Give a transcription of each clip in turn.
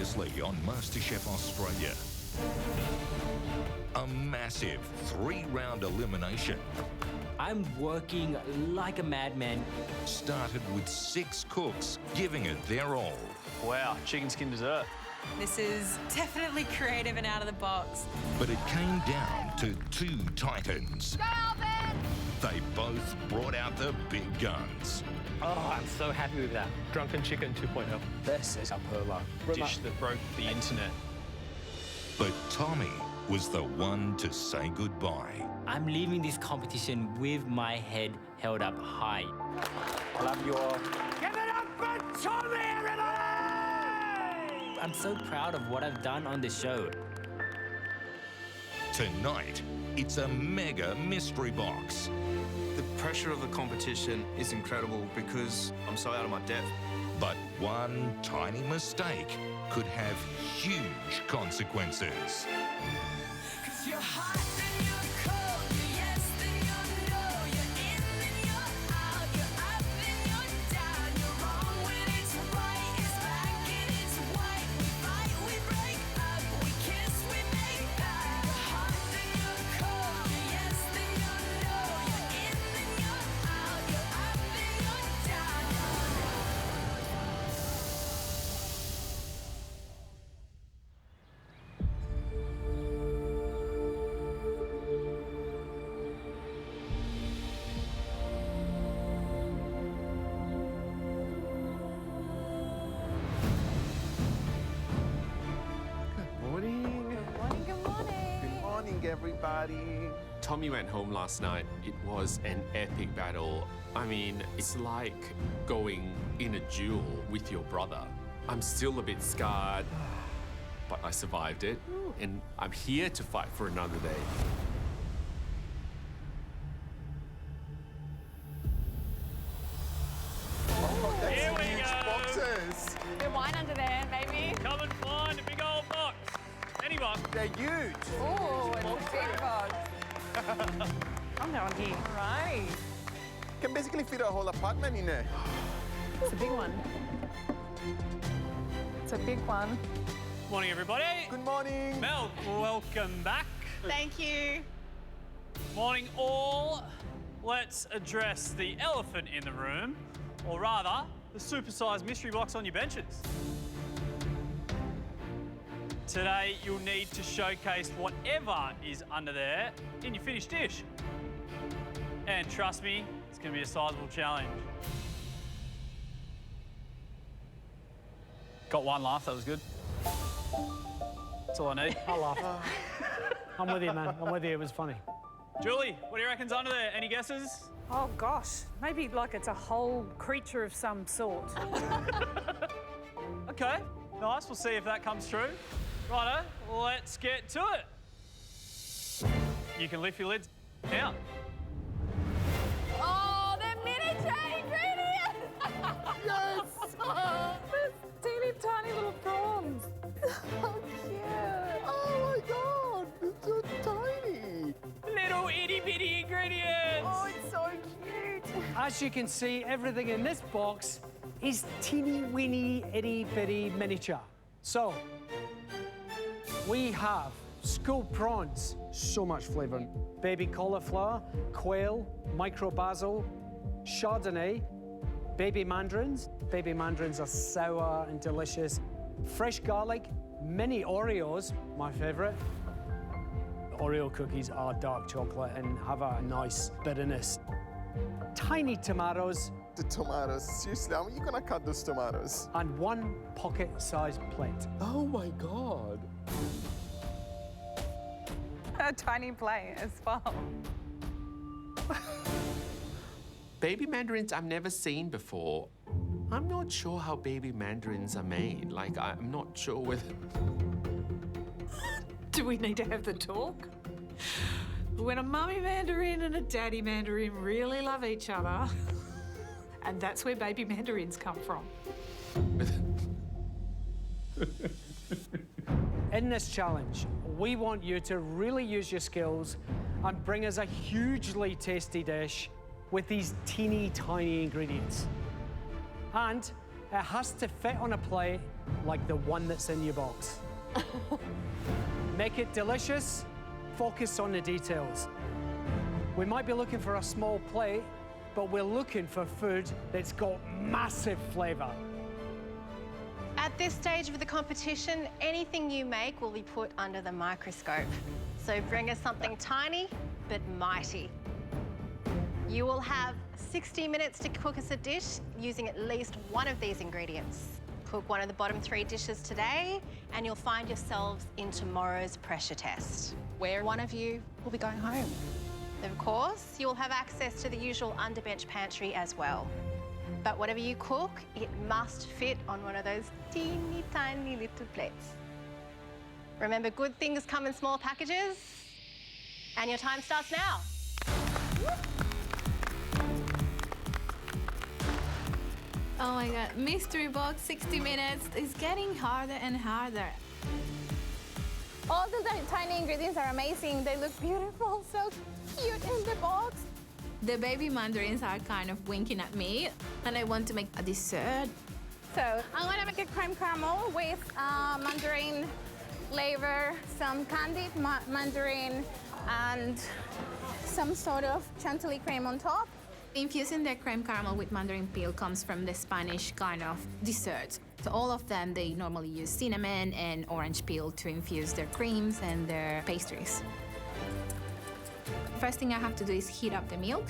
previously on MasterChef Australia. A massive 3-round elimination I'm working like a madman. started with 6 cooks giving it their all. Wow, chicken skin dessert. This is definitely creative and out of the box. But it came down to 2 titans. Go, Alvin! They both brought out the big guns. Oh, I'm so happy with that. Drunken Chicken 2.0. This is a perler. Dish that broke the internet. But Tommy was the one to say goodbye. I'm leaving this competition with my head held up high. I love you all. Give it up for Tommy, everybody! I'm so proud of what I've done on the show. Tonight, it's a mega mystery box. The pressure of the competition is incredible because I'm so out of my depth. But one tiny mistake could have huge consequences. Everybody. Tommy went home last night. It was an epic battle. I mean, it's like going in a duel with your brother. I'm still a bit scarred, but I survived it, and I'm here to fight for another day. Here we go. Boxes. Good wine under there, maybe. Come and find a big old box. Any box. They're huge. Oh, it's a big box. I'm down here. All right. Can basically fit a whole apartment in there. It's a big one. It's a big one. Morning, everybody. Good morning. Mel, welcome back. Thank you. Morning, all. Let's address the elephant in the room, or rather, the supersized mystery box on your benches. Today, you'll need to showcase whatever is under there in your finished dish. And trust me, it's going to be a sizable challenge. Got one laugh, that was good. That's all I need. I laughed. I'm with you, man. I'm with you. It was funny. Julie, what do you reckon's under there? Any guesses? Oh, gosh. Maybe like it's a whole creature of some sort. Okay, nice. We'll see if that comes true. Righto, let's get to it. You can lift your lids now. Oh, they're miniature ingredients! Yes. There's teeny tiny little prawns. So cute. Oh my God. It's so tiny. Little itty bitty ingredients. Oh, it's so cute. As you can see, everything in this box is teeny weeny itty bitty miniature. So, we have school prawns, so much flavour. Baby cauliflower, quail, micro basil, chardonnay, baby mandarins. Baby mandarins are sour and delicious. Fresh garlic, mini Oreos, my favourite. Oreo cookies are dark chocolate and have a nice bitterness. Tiny tomatoes. The tomatoes. Seriously, how are you going to cut those tomatoes? And one pocket-sized plate. Oh my God. A tiny plate as well. Baby mandarins I've never seen before. I'm not sure how baby mandarins are made. Like, I'm not sure whether... Do we need to have the talk? When a mummy mandarin and a daddy mandarin really love each other, and that's where baby mandarins come from. In this challenge, we want you to really use your skills and bring us a hugely tasty dish with these teeny tiny ingredients. And it has to fit on a plate like the one that's in your box. Make it delicious, focus on the details. We might be looking for a small plate, but we're looking for food that's got massive flavour. At this stage of the competition, anything you make will be put under the microscope. So bring us something tiny but mighty. You will have 60 minutes to cook us a dish using at least one of these ingredients. Cook one of the bottom 3 dishes today, and you'll find yourselves in tomorrow's pressure test, where one of you will be going home. Of course, you will have access to the usual underbench pantry as well. But whatever you cook, it must fit on one of those teeny tiny little plates. Remember, good things come in small packages, and your time starts now. Oh my God, mystery box 60 minutes is getting harder and harder. All the tiny ingredients are amazing. They look beautiful, so cute in the box. The baby mandarins are kind of winking at me, and I want to make a dessert. So I'm gonna make a creme caramel with mandarin flavor, some candied mandarin, and some sort of chantilly cream on top. Infusing the creme caramel with mandarin peel comes from the Spanish kind of dessert. So all of them, they normally use cinnamon and orange peel to infuse their creams and their pastries. First thing I have to do is heat up the milk,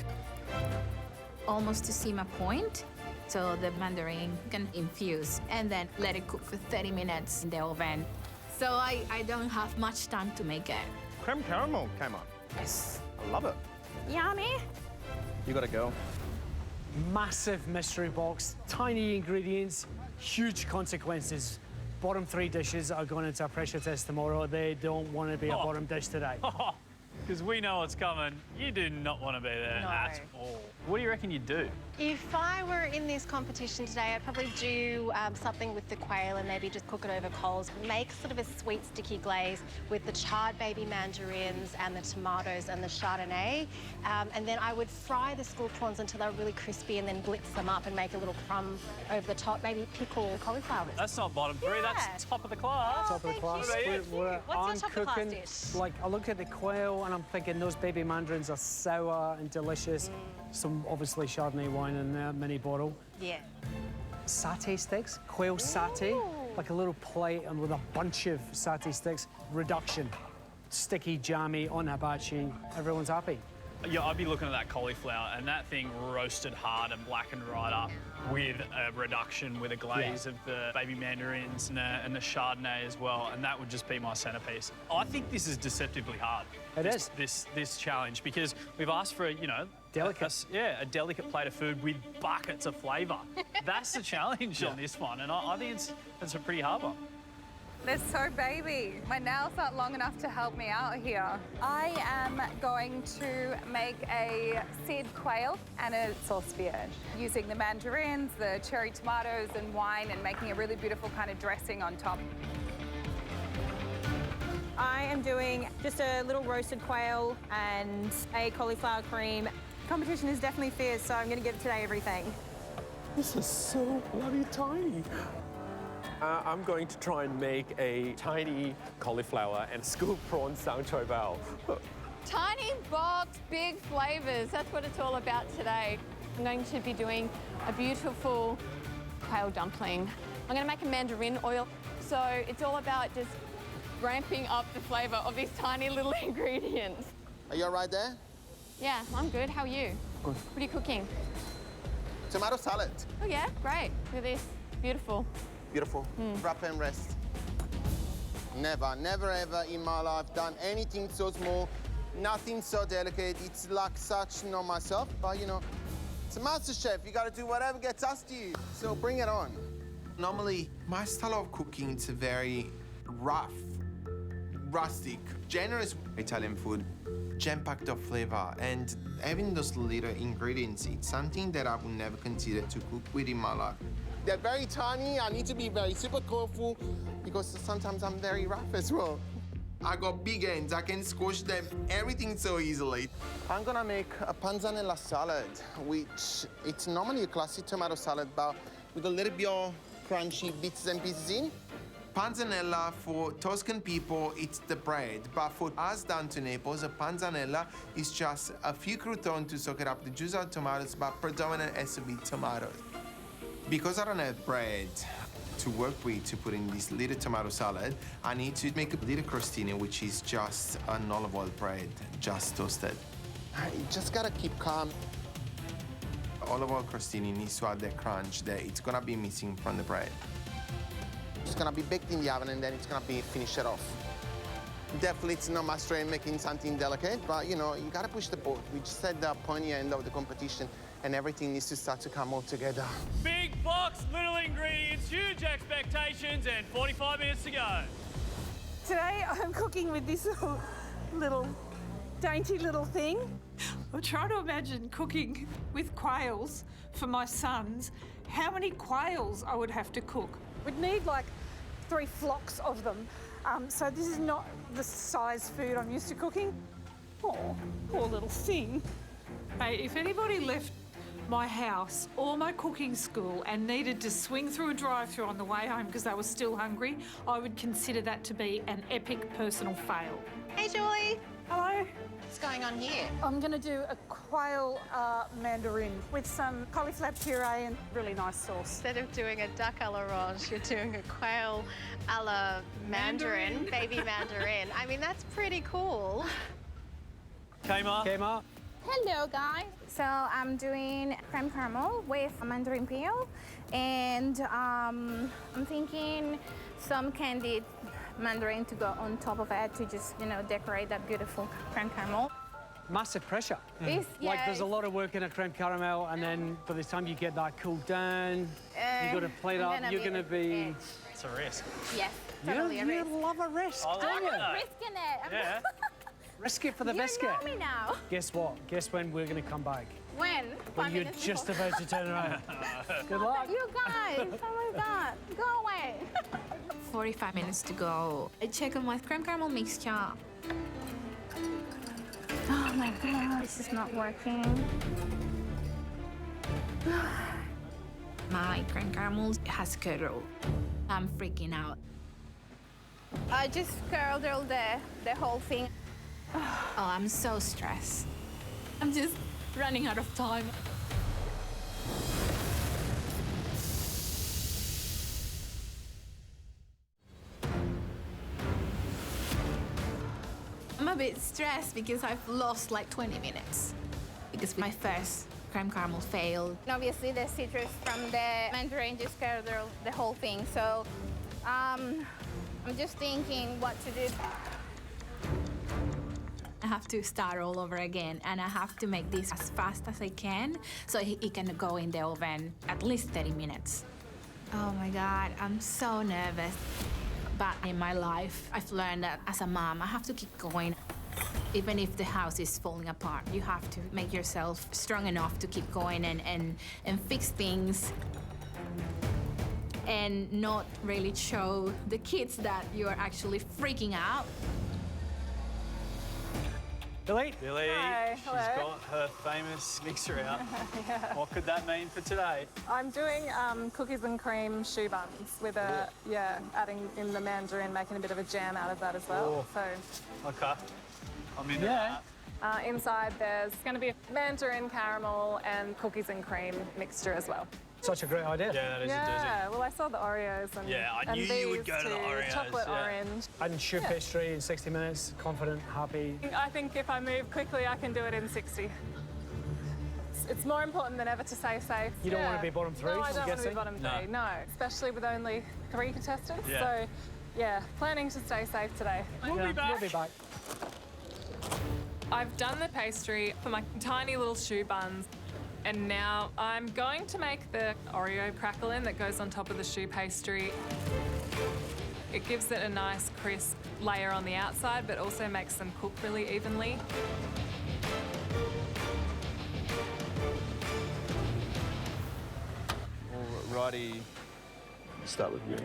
almost to simmer point, so the mandarin can infuse, and then let it cook for 30 minutes in the oven. So I don't have much time to make it. Creme caramel came up. Yes. I love it. Yummy. You gotta go. Massive mystery box, tiny ingredients, huge consequences. Bottom 3 dishes are going into a pressure test tomorrow. They don't want to be a bottom dish today. Because we know what's coming. You do not want to be there at all. What do you reckon you'd do? If I were in this competition today, I'd probably do something with the quail and maybe just cook it over coals. Make sort of a sweet, sticky glaze with the charred baby mandarins and the tomatoes and the Chardonnay. And then I would fry the school prawns until they're really crispy and then blitz them up and make a little crumb over the top. Maybe pickle cauliflower. That's not bottom 3, that's top of the class. Top of the class. What's your top of the class dish? Like, I look at the quail and I'm thinking those baby mandarins are sour and delicious. Some obviously Chardonnay wine in there, mini bottle. Yeah. Satay sticks, quail satay, like a little plate and with a bunch of satay sticks. Reduction, sticky, jammy, on hibachi. Everyone's happy. Yeah, I'd be looking at that cauliflower and that thing roasted hard and blackened right up with a reduction with a glaze of the baby mandarins and the Chardonnay as well, and that would just be my centerpiece. I think this is deceptively hard. It is. This challenge, because we've asked for, you know, delicate. a delicate plate of food with buckets of flavour. That's the challenge on this one, and I think it's a pretty hard one. They're so baby. My nails aren't long enough to help me out here. I am going to make a seared quail and a sauce vierge using the mandarins, the cherry tomatoes and wine, and making a really beautiful kind of dressing on top. I am doing just a little roasted quail and a cauliflower cream. Competition is definitely fierce, so I'm going to give today everything. This is so bloody tiny. I'm going to try and make a tiny cauliflower and school prawn sang choy bao. Tiny box, big flavours. That's what it's all about today. I'm going to be doing a beautiful quail dumpling. I'm going to make a mandarin oil. So it's all about just ramping up the flavour of these tiny little ingredients. Are you all right there? Yeah, I'm good. How are you? Good. What are you cooking? Tomato salad. Oh yeah, great. Look at this. Beautiful. Beautiful. Wrap and rest. Never, never ever in my life done anything so small, nothing so delicate. It's like such, not myself, but you know, it's a master chef. You gotta do whatever gets asked to you. So bring it on. Normally, my style of cooking is very rough, rustic, generous Italian food, jam-packed of flavor, and having those little ingredients, it's something that I would never consider to cook with in my life. They're very tiny. I need to be very super colorful because sometimes I'm very rough as well. I got big hands. I can squash them, everything so easily. I'm gonna make a panzanella salad, which it's normally a classic tomato salad, but with a little bit of crunchy bits and pieces in. Panzanella, for Tuscan people, it's the bread. But for us down to Naples, a panzanella is just a few croutons to soak it up the juice of tomatoes, but predominant has to be tomatoes. Because I don't have bread to work with to put in this little tomato salad, I need to make a little crostini, which is just an olive oil bread, just toasted. You just gotta keep calm. Olive oil crostini needs to have that crunch that it's gonna be missing from the bread. It's gonna be baked in the oven and then it's gonna be finished off. Definitely it's not my strength making something delicate, but you know, you gotta push the boat. We just at the pointy end of the competition and everything needs to start to come all together. Big box, little ingredients, huge expectations, and 45 minutes to go. Today I'm cooking with this little dainty little thing. I'm trying to imagine cooking with quails for my sons. How many quails I would have to cook? We'd need like 3 flocks of them. So this is not the size food I'm used to cooking. Oh, poor little thing. Hey, if anybody left my house or my cooking school and needed to swing through a drive-thru on the way home because they were still hungry, I would consider that to be an epic personal fail. Hey, Julie. Hello. What's going on here? I'm going to do a quail mandarin with some cauliflower puree and really nice sauce. Instead of doing a duck à l'orange, you're doing a quail à la mandarin, baby mandarin. I mean, that's pretty cool. Kmart. Hello, guys. So I'm doing creme caramel with mandarin peel, and I'm thinking some candied mandarin to go on top of it to just, you know, decorate that beautiful creme caramel. Massive pressure. It's- Like yeah, there's a lot of work in a creme caramel, and then by the time you get that cooled down, you got to plate I'm up. gonna You're be going to be. It's a risk. Yes, totally a You risk. love a risk. I like I'm it. not risking it. Yeah. Risk it for the You biscuit. know me now. Guess what? Guess when we're going to come back? When? When 5 you're minutes just before. about to turn around. Good luck. You guys, oh my God, go away. 45 minutes to go. I check on my creme caramel mixture. Oh my God, this is not working. My creme caramel has curdled. I'm freaking out. I just curdled the whole thing. Oh, I'm so stressed. I'm just running out of time. I'm a bit stressed because I've lost like 20 minutes. Because my first creme caramel failed. And obviously the citrus from the mandarin just curdled the whole thing. So I'm just thinking what to do. I have to start all over again, and I have to make this as fast as I can so it can go in the oven at least 30 minutes. Oh my God, I'm so nervous. But in my life, I've learned that as a mom, I have to keep going. Even if the house is falling apart, you have to make yourself strong enough to keep going and fix things and not really show the kids that you're actually freaking out. Billy? Billy, Hi, she's hello. got her famous mixer out. Yeah. What could that mean for today? I'm doing cookies and cream shoe buns with adding in the mandarin, making a bit of a jam out of that as well. Oh. So Okay. I'm into that. inside there's going to be a mandarin caramel and cookies and cream mixture as well. Such a great idea. Yeah, that is a Yeah, well I saw the Oreos and Yeah, I and knew you would these go to the too, Oreos, chocolate yeah. orange. And shoe pastry in 60 minutes, confident, happy. I think if I move quickly, I can do it in 60. It's more important than ever to stay safe. You don't want to be bottom three, No, I I'm don't want to guessing? be bottom No. three, no. Especially with only 3 contestants. Yeah. So, yeah, planning to stay safe today. We'll be back. I've done the pastry for my tiny little shoe buns, and now I'm going to make the Oreo crackling that goes on top of the shoe pastry. It gives it a nice crisp layer on the outside, but also makes them cook really evenly. Alrighty, start with you.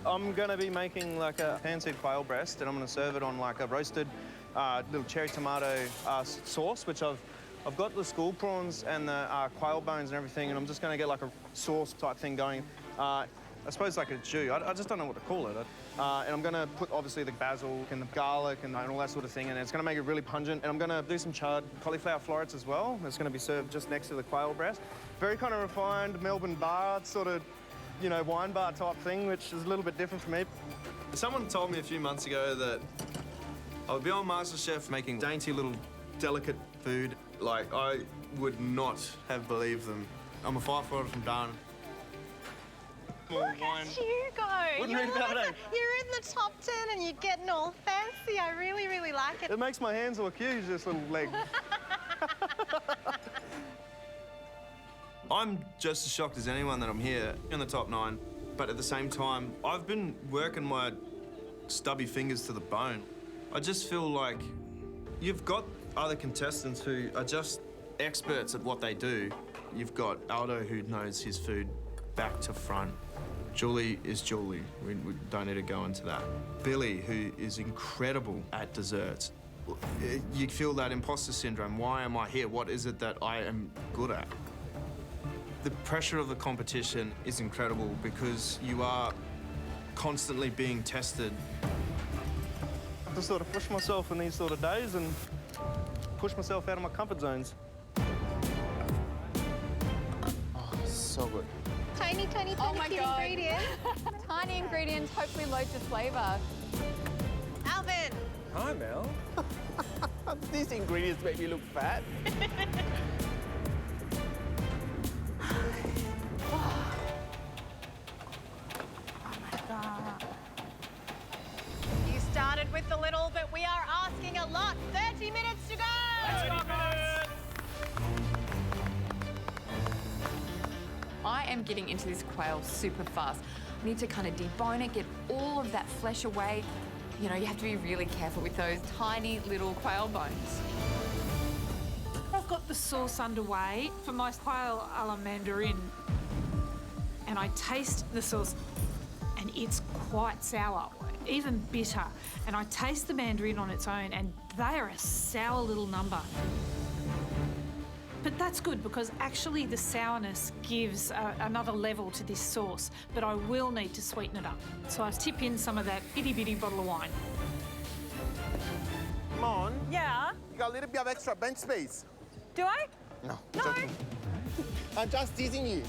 I'm gonna be making like a pan-seared quail breast, and I'm gonna serve it on like a roasted little cherry tomato sauce, which I've got the school prawns and the quail bones and everything, and I'm just gonna get like a sauce type thing going. I suppose like a jus. I just don't know what to call it. And I'm gonna put obviously the basil and the garlic and all that sort of thing, and it's gonna make it really pungent. And I'm gonna do some charred cauliflower florets as well. It's gonna be served just next to the quail breast. Very kind of refined Melbourne bar, sort of, you know, wine bar type thing, which is a little bit different for me. Someone told me a few months ago that I would be on MasterChef making dainty little delicate food. Like, I would not have believed them. I'm a firefighter from Darwin. Look at you go. You're in the top 10 and you're getting all fancy. I really, really like it. It makes my hands look huge, this little leg. I'm just as shocked as anyone that I'm here in the top 9, but at the same time, I've been working my stubby fingers to the bone. I just feel like you've got other contestants who are just experts at what they do. You've got Aldo, who knows his food back to front. Julie is Julie. We don't need to go into that. Billy, who is incredible at desserts. You feel that imposter syndrome. Why am I here? What is it that I am good at? The pressure of the competition is incredible because you are constantly being tested. I have to sort of push myself in these sort of days and push myself out of my comfort zones. Oh, so good. Tiny, tiny, Oh tiny my cute God. ingredients. Tiny ingredients, hopefully loads of flavour. Alvin. Hi, Mel. These ingredients make me look fat. You started with a little, but we are asking a lot. 30 minutes to go. 30 minutes. I am getting into this quail super fast. I need to kind of debone it, get all of that flesh away. You know, you have to be really careful with those tiny little quail bones. I've got the sauce underway for my quail a la mandarin. And I taste the sauce and it's quite sour, even bitter. And I taste the mandarin on its own and they are a sour little number. But that's good because actually the sourness gives another level to this sauce, but I will need to sweeten it up. So I tip in some of that itty bitty bottle of wine. Come on. Yeah? You got a little bit of extra bench space. Do I? No. Joking. I'm just teasing you.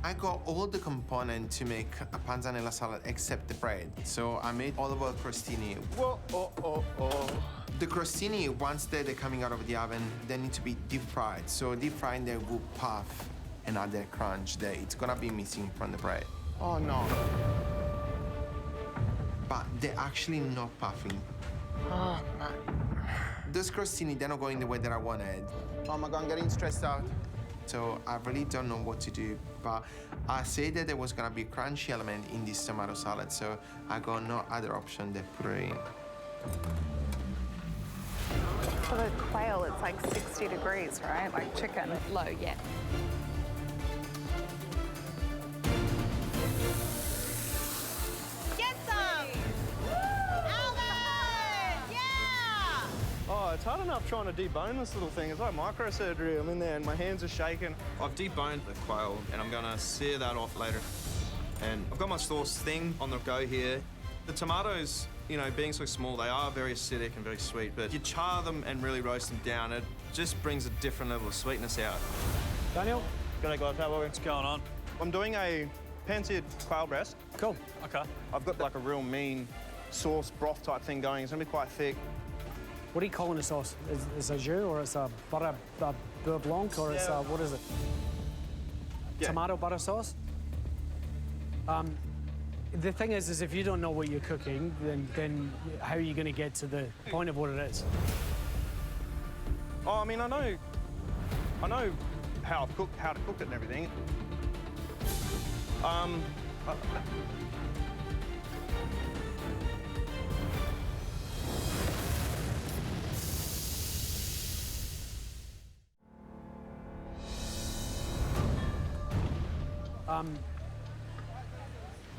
I got all the components to make a panzanella salad except the bread. So I made olive oil crostini. Whoa, oh. The crostini, once they're coming out of the oven, they need to be deep fried. So deep frying, they will puff and add that crunch that it's gonna be missing from the bread. Oh, no. But they're actually not puffing. Oh, man. Those crostini, they're not going the way that I wanted. Oh, my God, I'm getting stressed out. So I really don't know what to do, but I said that there was gonna be a crunchy element in this tomato salad, so I got no other option than put it in. For the quail, it's like 60 degrees, right? Like chicken. Low, yeah. Get some. Alvin! Yeah! Oh, it's hard enough trying to debone this little thing. It's like microsurgery. I'm in there and my hands are shaking. I've deboned the quail and I'm gonna sear that off later. And I've got my sauce thing on the go here. The tomatoes, you know, being so small, they are very acidic and very sweet, but you char them and really roast them down, it just brings a different level of sweetness out. Daniel? G'day, guys. How are we? What's going on? I'm doing a pan-seared quail breast. Cool. Okay. I've got like a real mean sauce broth type thing going. It's gonna be quite thick. What are you calling the sauce? Is it a jus or it's a butter beurre blanc or it's what is it? Yeah. Tomato butter sauce? The thing is if you don't know what you're cooking, then how are you going to get to the point of what it is? Oh, I mean, I know how to cook it and everything.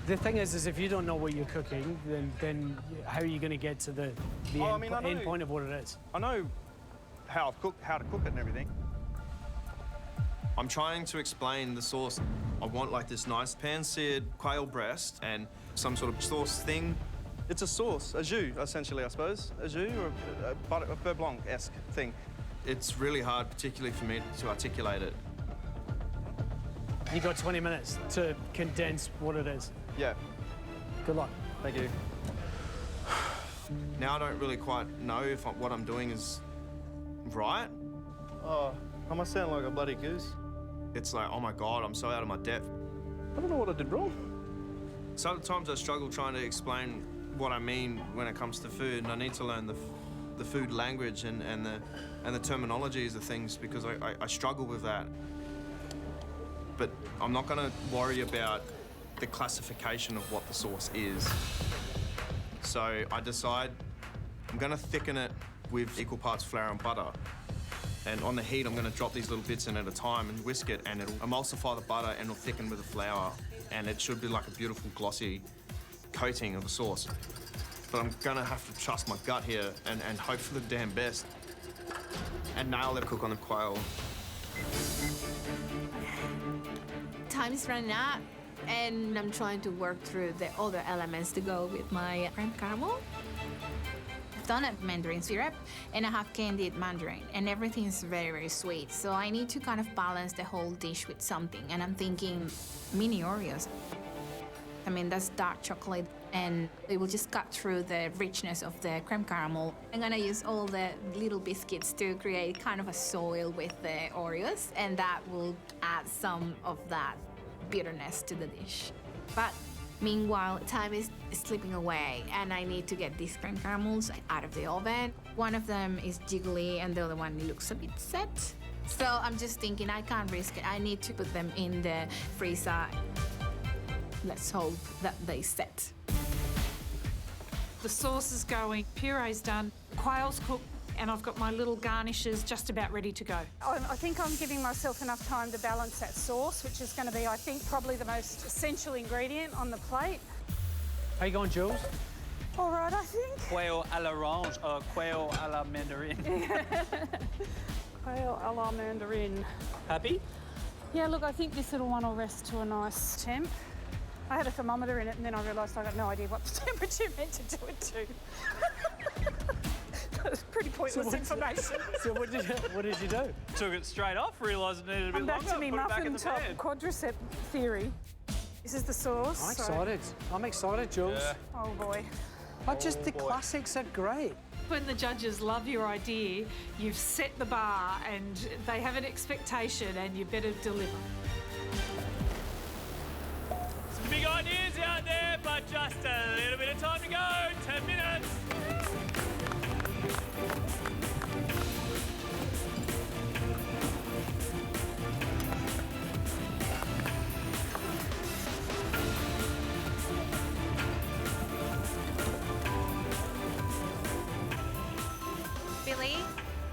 The thing is if you don't know what you're cooking, then how are you going to get to the end point of what it is? I know how to cook it and everything. I'm trying to explain the sauce. I want like this nice pan-seared quail breast and some sort of sauce thing. It's a sauce, a jus, essentially, I suppose. A jus or a beurre blanc-esque thing. It's really hard, particularly for me, to articulate it. You got 20 minutes to condense what it is. Yeah. Good luck. Thank you. Now I don't really quite know if what I'm doing is right. Oh, I must sound like a bloody goose. It's like, oh my God, I'm so out of my depth. I don't know what I did wrong. Sometimes I struggle trying to explain what I mean when it comes to food, and I need to learn the food language and the terminologies of things because I struggle with that. But I'm not gonna worry about the classification of what the sauce is. So I decide I'm gonna thicken it with equal parts flour and butter. And on the heat, I'm gonna drop these little bits in at a time and whisk it, and it'll emulsify the butter and it'll thicken with the flour. And it should be like a beautiful glossy coating of the sauce. But I'm gonna have to trust my gut here and hope for the damn best. And nail it, cook on the quail. Time is running out, and I'm trying to work through the other elements to go with my creme caramel. I've done a mandarin syrup, and I have candied mandarin, and everything is very, very sweet. So I need to kind of balance the whole dish with something, and I'm thinking mini Oreos. I mean, that's dark chocolate, and it will just cut through the richness of the creme caramel. I'm gonna use all the little biscuits to create kind of a soil with the Oreos, and that will add some of that bitterness to the dish. But meanwhile, time is slipping away, and I need to get these creme caramels out of the oven. One of them is jiggly, and the other one looks a bit set. So I'm just thinking I can't risk it. I need to put them in the freezer. Let's hope that they set. The sauce is going, puree's done, quail's cooked, and I've got my little garnishes just about ready to go. I think I'm giving myself enough time to balance that sauce, which is going to be, I think, probably the most essential ingredient on the plate. How you going, Jules? All right, I think. Quail à l'orange or quail à la mandarin. Quail à la mandarin. Happy? Yeah, look, I think this little one will rest to a nice temp. I had a thermometer in it, and then I realised I got no idea what the temperature meant to do it to. That's pretty pointless information. So what did you do? Took it straight off, realised it needed a bit I'm back longer, to me put it back in muffin the top pan. quadricep theory. This is the sauce. I'm excited. I'm excited, Jules. Yeah. Oh, boy. The classics are great. When the judges love your idea, you've set the bar and they have an expectation and you better deliver. Some big ideas out there, but just a little bit of time to go. 10 minutes. Billy,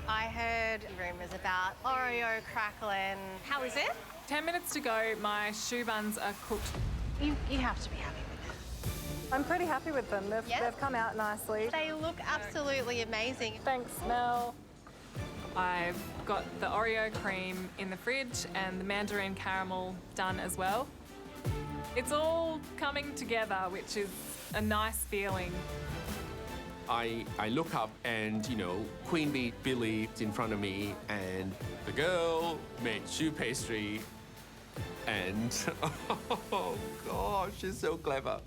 I heard rumours about Oreo crackling. How is it? 10 minutes to go. My shoe buns are cooked. You have to be happy with it. I'm pretty happy with them. They've come out nicely. They look absolutely amazing. Thanks, Mel. I've got the Oreo cream in the fridge and the mandarin caramel done as well. It's all coming together, which is a nice feeling. I look up and, Queen Bee Billy is in front of me, and the girl made shoe pastry, and oh gosh, she's so clever.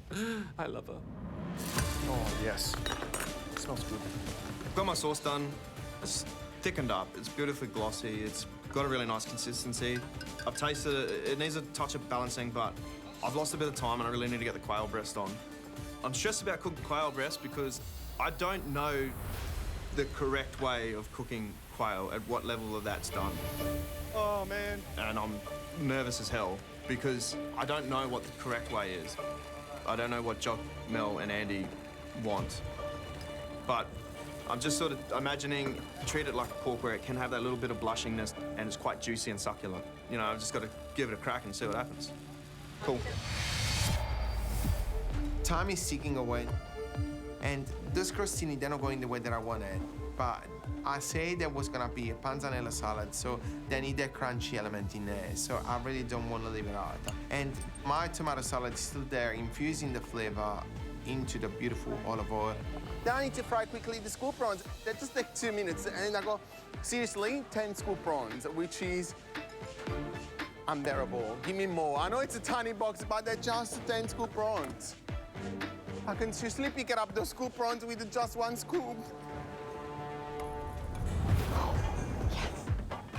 I love her. Oh, yes. Smells good. I've got my sauce done. It's thickened up. It's beautifully glossy. It's got a really nice consistency. I've tasted it. It needs a touch of balancing, but I've lost a bit of time and I really need to get the quail breast on. I'm stressed about cooking quail breast because I don't know the correct way of cooking quail, at what level of that's done. Oh, man. And I'm nervous as hell because I don't know what the correct way is. I don't know what Jock, Mel and Andy want. But I'm just sort of imagining, treat it like a pork where it can have that little bit of blushingness and it's quite juicy and succulent. I've just got to give it a crack and see what happens. Cool. Time is ticking away, and those crostini, they're not going the way that I wanted. but I said there was gonna be a panzanella salad, so they need that crunchy element in there, so I really don't want to leave it out. And my tomato salad is still there, infusing the flavor into the beautiful olive oil. Then I need to fry quickly the school prawns. That just take 2 minutes, and I go, seriously, 10 school prawns, which is unbearable. Give me more. I know it's a tiny box, but they're just 10 school prawns. I can seriously pick it up those school prawns with just 1 scoop.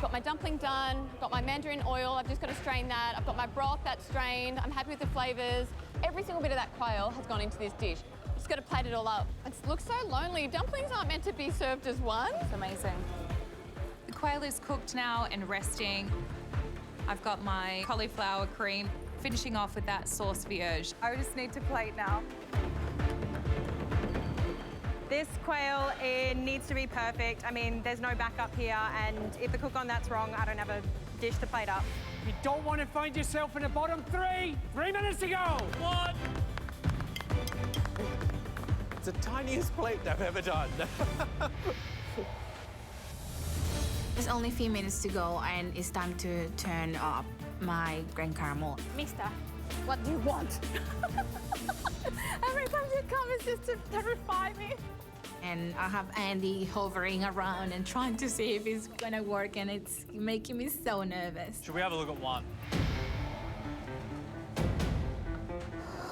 Got my dumpling done, got my mandarin oil, I've just got to strain that. I've got my broth that's strained, I'm happy with the flavours. Every single bit of that quail has gone into this dish. Just got to plate it all up. It looks so lonely. Dumplings aren't meant to be served as one. It's amazing. The quail is cooked now and resting. I've got my cauliflower cream, finishing off with that sauce vierge. I just need to plate now. This quail, it needs to be perfect. I mean, there's no backup here, and if the cook on that's wrong, I don't have a dish to plate up. You don't want to find yourself in the bottom 3. 3 minutes to go. 1. It's the tiniest plate I've ever done. There's only a few minutes to go, and it's time to turn up my Grand Caramel. Mister, what do you want? Every time you come, it's just to terrify me. And I have Andy hovering around and trying to see if it's gonna work, and it's making me so nervous. Should we have a look at one?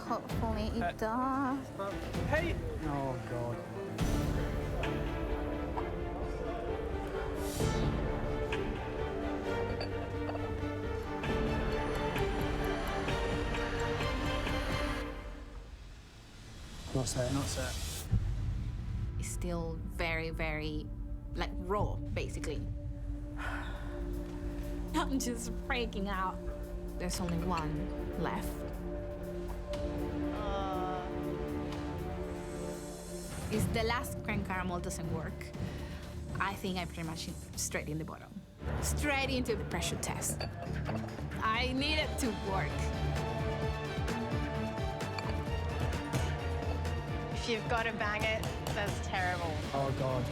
Hopefully it does. Hey! Oh, God. Not set. Not set. It's still very, very, like, raw, basically. I'm just freaking out. There's only one left. If the last Grand Caramel doesn't work, I think I pretty much straight in the bottom. Straight into the pressure test. I need it to work. If you've got to bang it, that's terrible. Oh, God.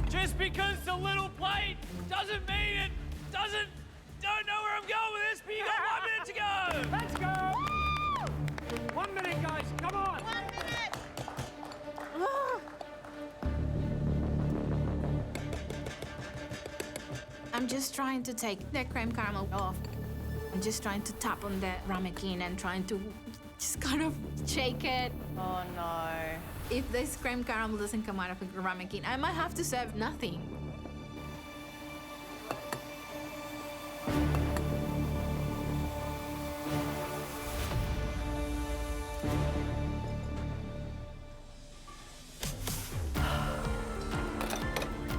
Just because it's a little plate doesn't mean it don't know where I'm going with this, but you got 1 minute to go. Let's go. 1 minute, guys. Come on. 1 minute. I'm just trying to take the creme caramel off. I'm just trying to tap on the ramekin and trying to just kind of shake it. Oh, no. If this creme caramel doesn't come out of the ramekin, I might have to serve nothing.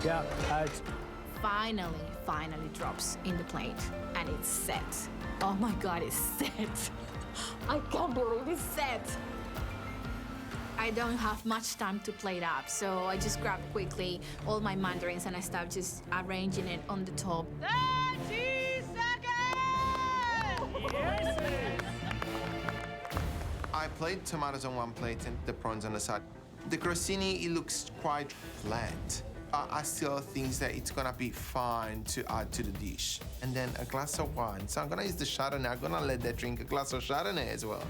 Yeah, finally drops in the plate, and it's set. Oh my God, it's set. I can't believe it's set. I don't have much time to plate up, so I just grab quickly all my mandarins and I start just arranging it on the top. 30 seconds! Yes! I played tomatoes on one plate and the prawns on the side. The crostini, it looks quite flat. I still think that it's gonna be fine to add to the dish. And then a glass of wine. So I'm gonna use the Chardonnay. I'm gonna let that drink a glass of Chardonnay as well.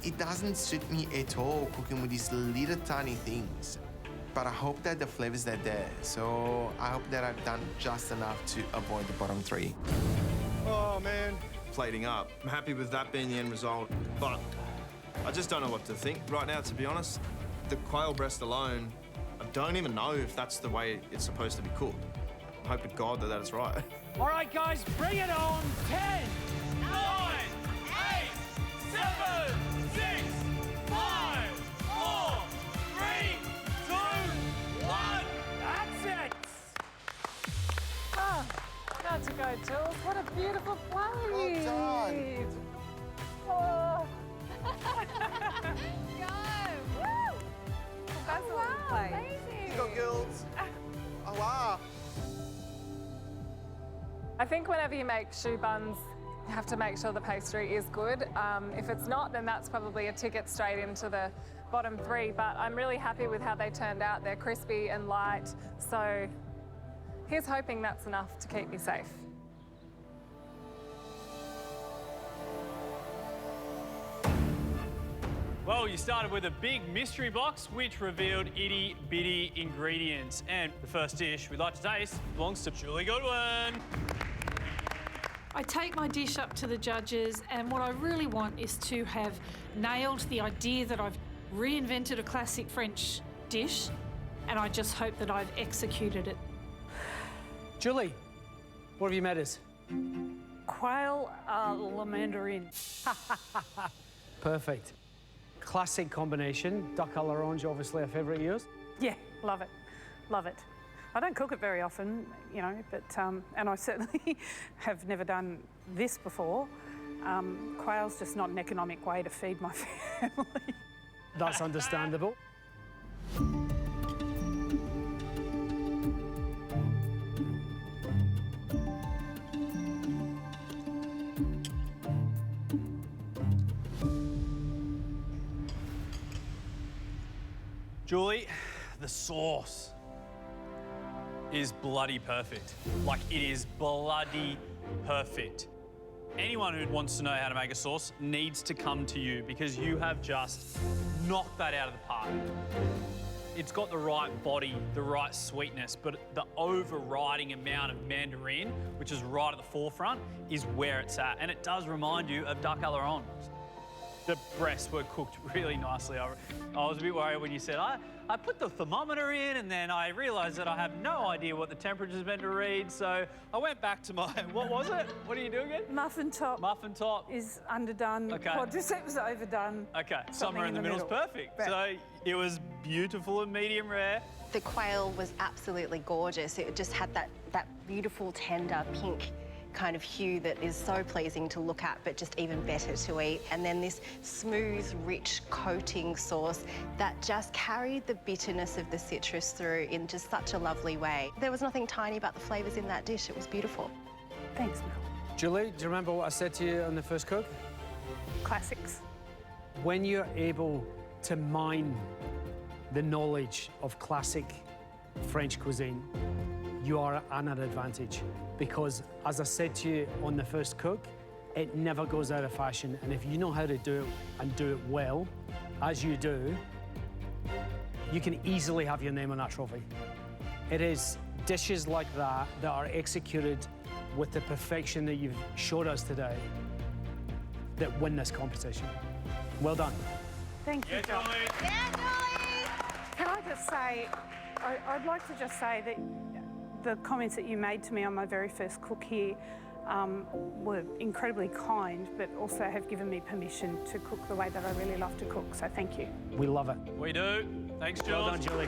It doesn't suit me at all cooking with these little tiny things. But I hope that the flavors are there. So I hope that I've done just enough to avoid the bottom 3. Oh, man. Plating up. I'm happy with that being the end result, but I just don't know what to think right now, to be honest. The quail breast alone, I don't even know if that's the way it's supposed to be cooked. I hope to God that that's right. All right, guys, bring it on. 10, 9, 8, 7, 6, 5, 4, 3, 2, 1. That's it. Oh, that's a go, Jules. What a beautiful plate. Well done. Oh. Go! Woo! That's Oh, wow, plate. amazing. Here you go, girls. Oh, wow. I think whenever you make choux buns, you have to make sure the pastry is good. If it's not, then that's probably a ticket straight into the bottom 3, but I'm really happy with how they turned out. They're crispy and light, so here's hoping that's enough to keep me safe. Well, you started with a big mystery box which revealed itty bitty ingredients. And the first dish we'd like to taste belongs to Julie Goodwin. I take my dish up to the judges, and what I really want is to have nailed the idea that I've reinvented a classic French dish, and I just hope that I've executed it. Julie, what have you made us? Quail à la mandarine. Perfect. Classic combination. Duck à l'orange, obviously a favourite of yours? Yeah, love it, love it. I don't cook it very often, you know, but, and I certainly have never done this before. Quail's just not an economic way to feed my family. That's understandable. Julie, the sauce is bloody perfect. Like, it is bloody perfect. Anyone who wants to know how to make a sauce needs to come to you because you have just knocked that out of the park. It's got the right body, the right sweetness, but the overriding amount of mandarin, which is right at the forefront, is where it's at. And it does remind you of duck à l'orange. The breasts were cooked really nicely. I was a bit worried when you said, I put the thermometer in and then I realised that I have no idea what the temperature's meant to read, so I went back to my, what was it? What are you doing again? Muffin top. Muffin top. Is underdone. Okay. Quadriceps overdone. Okay, somewhere in the middle's perfect. Right. So it was beautiful and medium rare. The quail was absolutely gorgeous. It just had that beautiful, tender pink kind of hue that is so pleasing to look at, but just even better to eat. And then this smooth, rich coating sauce that just carried the bitterness of the citrus through in just such a lovely way. There was nothing tiny about the flavours in that dish. It was beautiful. Thanks, Mel. Julie, do you remember what I said to you on the first cook? Classics. When you're able to mine the knowledge of classic French cuisine, you are at an advantage. Because, as I said to you on the first cook, it never goes out of fashion. And if you know how to do it and do it well, as you do, you can easily have your name on that trophy. It is dishes like that that are executed with the perfection that you've showed us today that win this competition. Well done. Thank you, John. Yeah, Julie! Can I just say, I'd like to just say that the comments that you made to me on my very first cook here were incredibly kind, but also have given me permission to cook the way that I really love to cook, so thank you. We love it. We do. Thanks, Jules. Well done, Julie.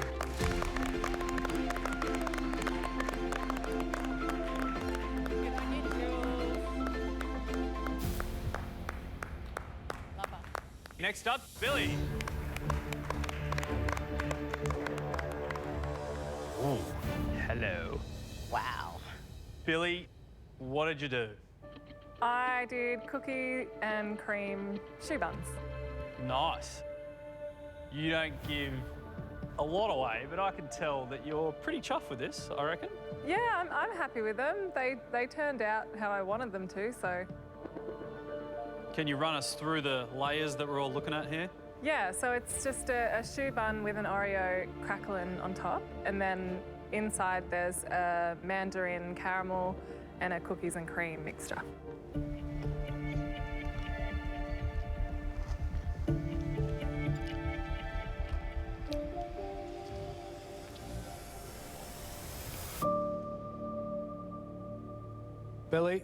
Next up, Billy. Oh, hello. Wow. Billy, what did you do? I did cookie and cream choux buns. Nice. You don't give a lot away, but I can tell that you're pretty chuffed with this, I reckon. Yeah, I'm happy with them. They turned out how I wanted them to, so. Can you run us through the layers that we're all looking at here? Yeah, so it's just a choux bun with an Oreo crackling on top, and then inside there's a mandarin caramel and a cookies and cream mixture. Billy.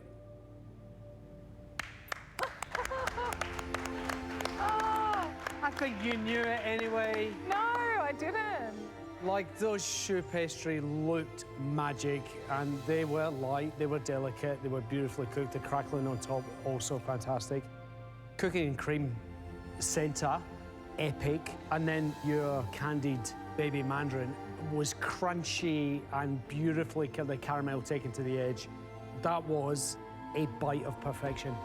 I think you knew it anyway. No, I didn't. Like, those choux pastry looked magic, and they were light, they were delicate, they were beautifully cooked. The crackling on top, also fantastic. Cookie and cream centre, epic. And then your candied baby mandarin was crunchy and beautifully the caramel taken to the edge. That was a bite of perfection.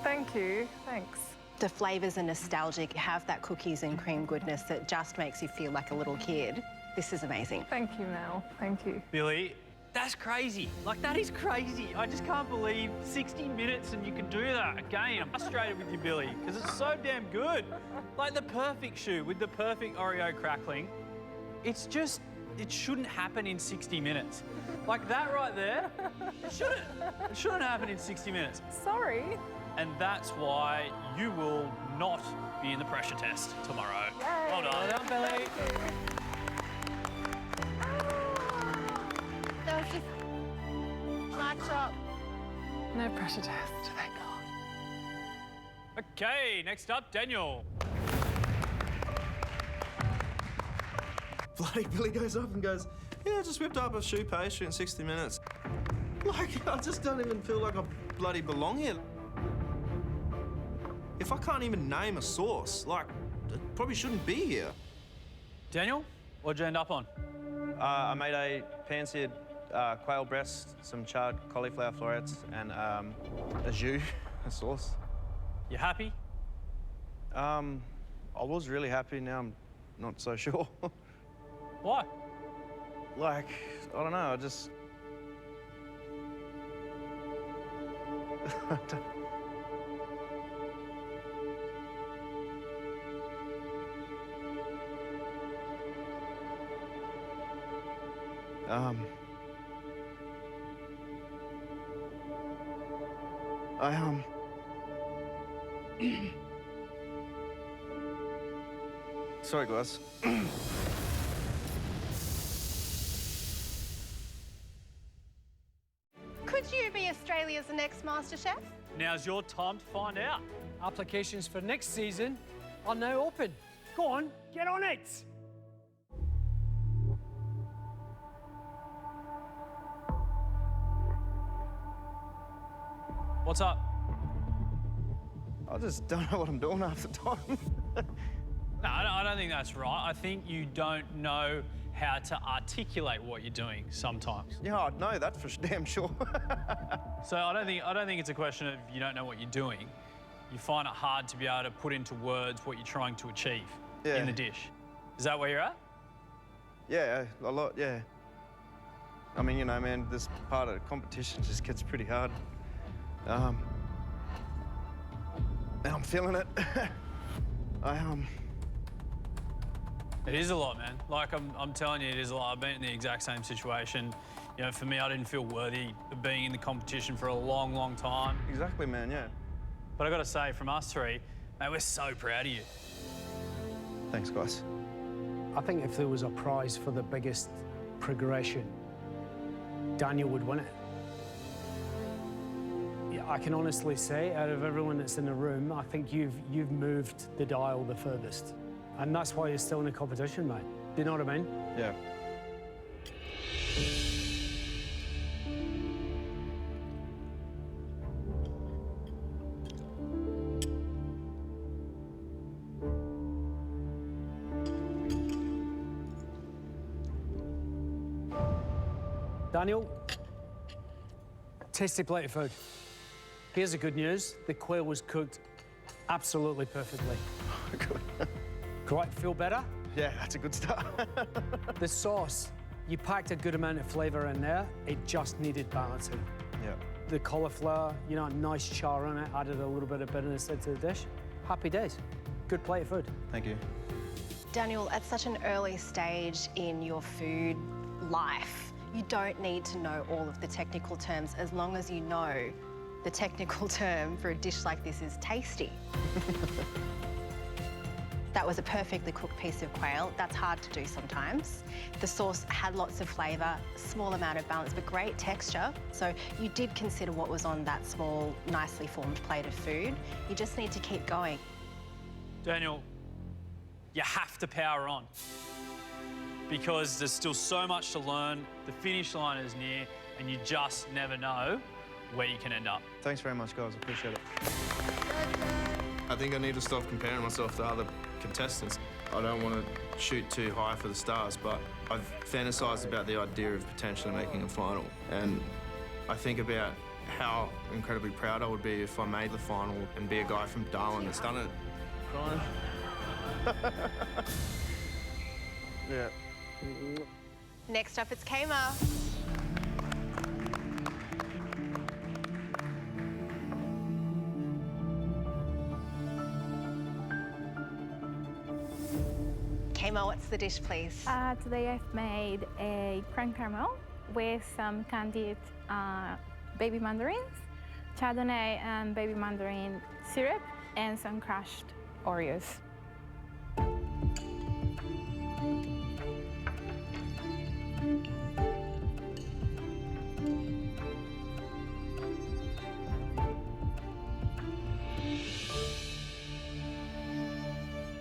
Thank you. Thanks. The flavours are nostalgic. You have that cookies and cream goodness that just makes you feel like a little kid. This is amazing. Thank you, Mel. Thank you. Billy, that's crazy. Like, that is crazy. I just can't believe 60 minutes and you can do that. Again, I'm frustrated with you, Billy, because it's so damn good. Like, the perfect shoe with the perfect Oreo crackling. It's just, it shouldn't happen in 60 minutes. Like that right there, it shouldn't happen in 60 minutes. Sorry. And that's why you will not be in the pressure test tomorrow. Yay. Well done. Well done, Billy. That was just match up. No pressure test, thank God. Okay, next up, Daniel. Bloody Billy goes up and goes, yeah, I just whipped up a shoe pastry in 60 minutes. Like, I just don't even feel like I bloody belong here. If I can't even name a sauce, like, it probably shouldn't be here. Daniel, what'd you end up on? I made a pan-seared quail breast, some charred cauliflower florets, and a jus, a sauce. You happy? I was really happy. Now I'm not so sure. Why? Like, I don't know. I just. Sorry, guys. Could you be Australia's next MasterChef? Now's your time to find out. Applications for next season are now open. Go on, get on it. What's up? I just don't know what I'm doing half the time. No, I don't think that's right. I think you don't know how to articulate what you're doing sometimes. Yeah, I know that for damn sure. So I don't think it's a question of you don't know what you're doing. You find it hard to be able to put into words what you're trying to achieve in the dish. Is that where you're at? Yeah, a lot, yeah. I mean, you know, man, this part of the competition just gets pretty hard. And I'm feeling it. It is a lot, man. Like, I'm telling you, it is a lot. I've been in the exact same situation. You know, for me, I didn't feel worthy of being in the competition for a long, long time. Exactly, man, yeah. But I got to say, from us three, mate, we're so proud of you. Thanks, guys. I think if there was a prize for the biggest progression, Daniel would win it. Yeah, I can honestly say, out of everyone that's in the room, I think you've moved the dial the furthest. And that's why you're still in the competition, mate. Do you know what I mean? Yeah. Daniel, tasty plate of food. Here's the good news. The quail was cooked absolutely perfectly. Right, feel better? Yeah, that's a good start. The sauce, you packed a good amount of flavour in there. It just needed balancing. Yeah. The cauliflower, you know, nice char on it, added a little bit of bitterness into the dish. Happy days. Good plate of food. Thank you. Daniel, at such an early stage in your food life, you don't need to know all of the technical terms as long as you know the technical term for a dish like this is tasty. That was a perfectly cooked piece of quail. That's hard to do sometimes. The sauce had lots of flavour, small amount of balance, but great texture. So you did consider what was on that small, nicely formed plate of food. You just need to keep going. Daniel, you have to power on because there's still so much to learn. The finish line is near and you just never know where you can end up. Thanks very much, guys. Appreciate it. I think I need to stop comparing myself to other contestants. I don't want to shoot too high for the stars, but I've fantasised about the idea of potentially making a final, and I think about how incredibly proud I would be if I made the final and be a guy from Darwin that's done it. Crying. Yeah. Next up, it's Kmart. Kmart, what's the dish, please? Today I've made a creme caramel with some candied baby mandarins, Chardonnay and baby mandarin syrup, and some crushed Oreos.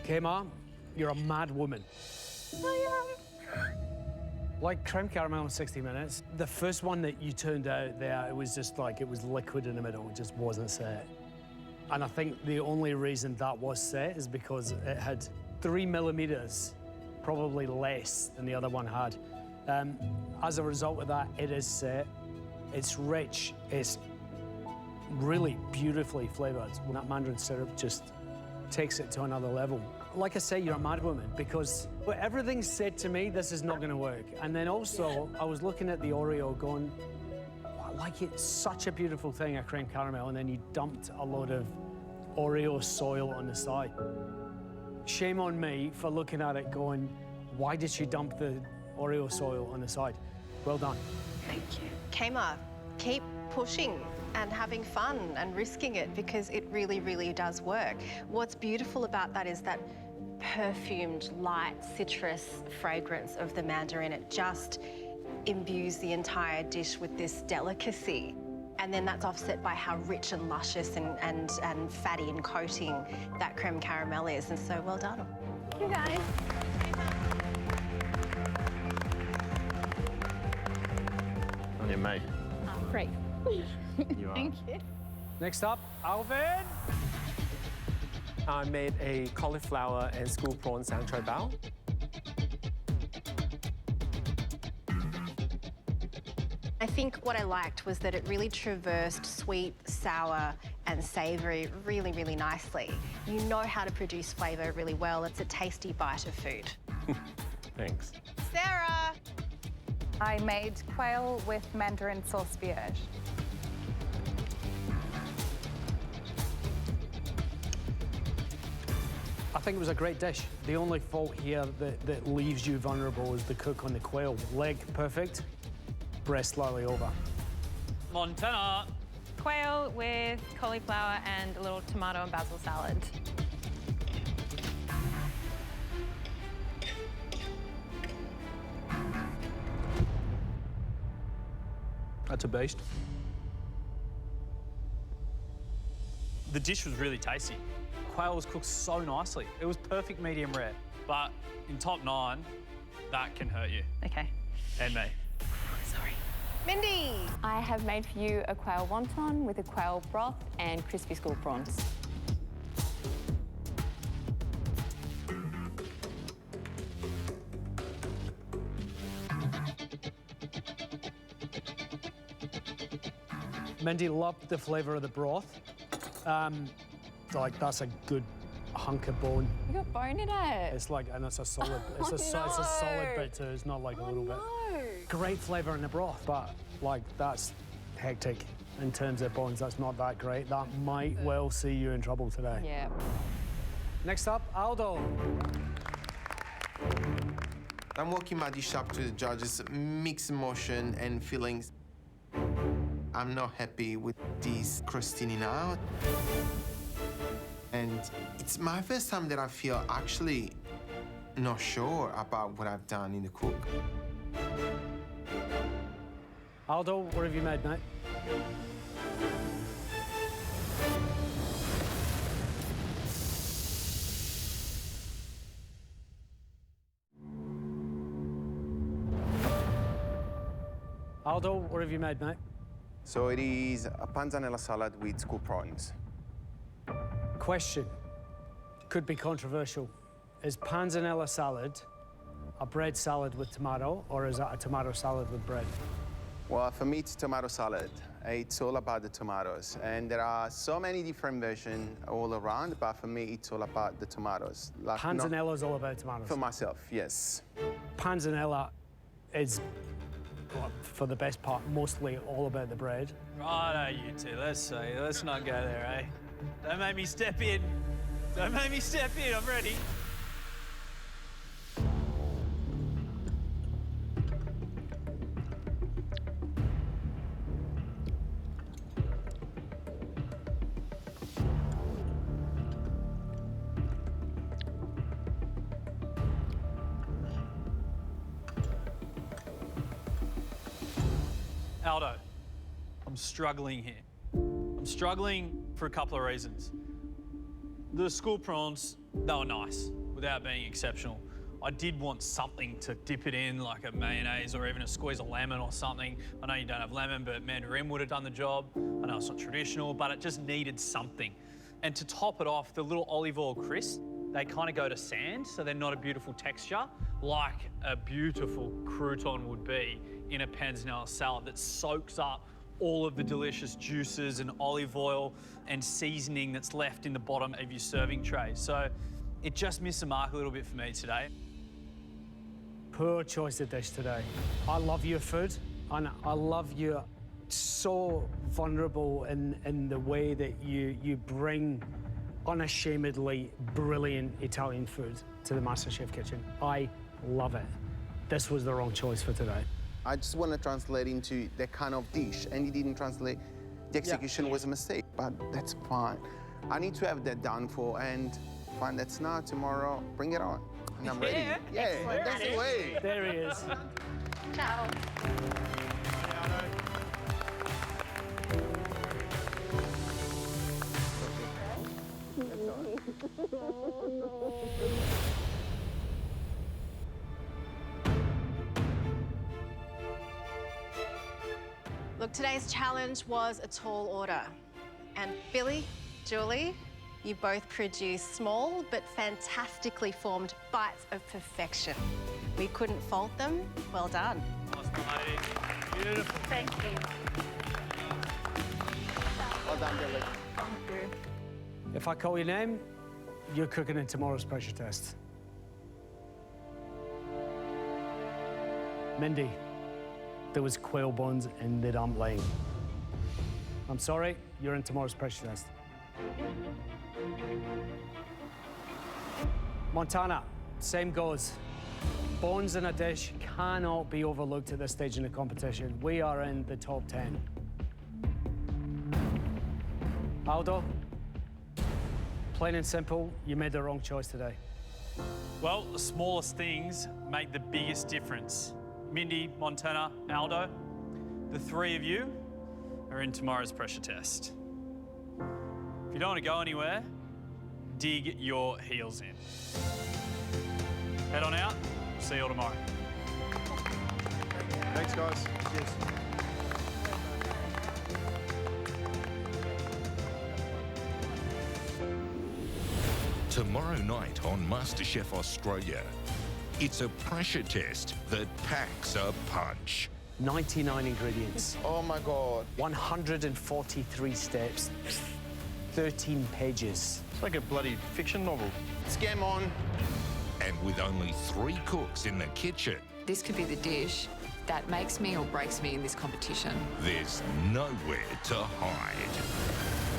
Kmart, you're a mad woman. I am. Like creme caramel in 60 minutes, the first one that you turned out there, it was just like, it was liquid in the middle, it just wasn't set. And I think the only reason that was set is because it had 3 millimeters, probably less than the other one had. As a result of that, it is set. It's rich, it's really beautifully flavored. That mandarin syrup just takes it to another level. Like I say, you're a mad woman because everything said to me, this is not going to work. And then also, I was looking at the Oreo going, oh, like it's such a beautiful thing, a creme caramel, and then you dumped a load of Oreo soil on the side. Shame on me for looking at it going, why did she dump the Oreo soil on the side? Well done. Thank you. Kmart, keep pushing and having fun and risking it because it really, really does work. What's beautiful about that is that perfumed, light, citrus fragrance of the mandarin. It just imbues the entire dish with this delicacy. And then that's offset by how rich and luscious and fatty and coating that creme caramel is. And so well done. Thank you, guys. On your mate. Great. You are. Thank you. Next up, Alvin. I made a cauliflower and school prawn sanchoy bao. I think what I liked was that it really traversed sweet, sour and savoury really, really nicely. You know how to produce flavour really well. It's a tasty bite of food. Thanks. Sarah! I made quail with mandarin sauce vierge. I think it was a great dish. The only fault here that leaves you vulnerable is the cook on the quail. Leg perfect, breast slightly over. Montana. Quail with cauliflower and a little tomato and basil salad. That's a beast. The dish was really tasty. Quail was cooked so nicely. It was perfect medium rare. But in top 9, that can hurt you. Okay. And me. Sorry. Mindy! I have made for you a quail wonton with a quail broth and crispy school prawns. Mindy loved the flavour of the broth. Like that's a good hunk of bone. You got bone in it. It's like, and it's a solid, it's a solid bit too. It's not like a little bit. Great flavour in the broth, but like that's hectic in terms of bones. That's not that great. That might well see you in trouble today. Yeah. Next up, Aldo. I'm walking my dish up to the judges, mixed emotion and feelings. I'm not happy with this crostini now. And it's my first time that I feel actually not sure about what I've done in the cook. Aldo, what have you made, mate? Aldo, what have you made, mate? So it is a panzanella salad with school prawns. Question. Could be controversial. Is panzanella salad a bread salad with tomato, or is that a tomato salad with bread? Well, for me, it's tomato salad. It's all about the tomatoes. And there are so many different versions all around, but for me, it's all about the tomatoes. Like Panzanella is all about tomatoes. For myself, yes. Panzanella is, well, for the best part, mostly all about the bread. Righto, you two. Let's see. Let's not go there, eh? Don't make me step in. Don't make me step in. I'm ready. Aldo, I'm struggling here. I'm struggling for a couple of reasons. The school prawns, they were nice without being exceptional. I did want something to dip it in, like a mayonnaise or even a squeeze of lemon or something. I know you don't have lemon, but mandarin would have done the job. I know it's not traditional, but it just needed something. And to top it off, the little olive oil crisps, they kind of go to sand, so they're not a beautiful texture, like a beautiful crouton would be in a panzanella salad that soaks up all of the delicious juices and olive oil and seasoning that's left in the bottom of your serving tray. So it just missed the mark a little bit for me today. Poor choice of dish today. I love your food, and I love you so vulnerable in the way that you bring unashamedly brilliant Italian food to the MasterChef kitchen. I love it. This was the wrong choice for today. I just want to translate into that kind of dish, and he didn't translate. The execution was a mistake, but that's fine. I need to have that done for, and fine, that's now, tomorrow, bring it on. And I'm ready. Yeah, that's the way. There he is. Ciao. Look, today's challenge was a tall order. And Billy, Julie, you both produced small but fantastically formed bites of perfection. We couldn't fault them. Well done. Beautiful. Thank you. Well done, Billy. Thank you. If I call your name, you're cooking in tomorrow's pressure test. Mindy, there was quail bones in the dumpling. I'm sorry, you're in tomorrow's pressure test. Montana, same goes. Bones in a dish cannot be overlooked at this stage in the competition. We are in the top 10. Aldo, plain and simple, you made the wrong choice today. Well, the smallest things make the biggest difference. Mindy, Montana, Aldo, the three of you are in tomorrow's pressure test. If you don't want to go anywhere, dig your heels in. Head on out. See you all tomorrow. Thanks, guys. Cheers. Tomorrow night on MasterChef Australia, it's a pressure test that packs a punch. 99 ingredients. Oh my God. 143 steps, 13 pages. It's like a bloody fiction novel. It's game on. And with only 3 cooks in the kitchen, This could be the dish that makes me or breaks me in this competition. there's nowhere to hide.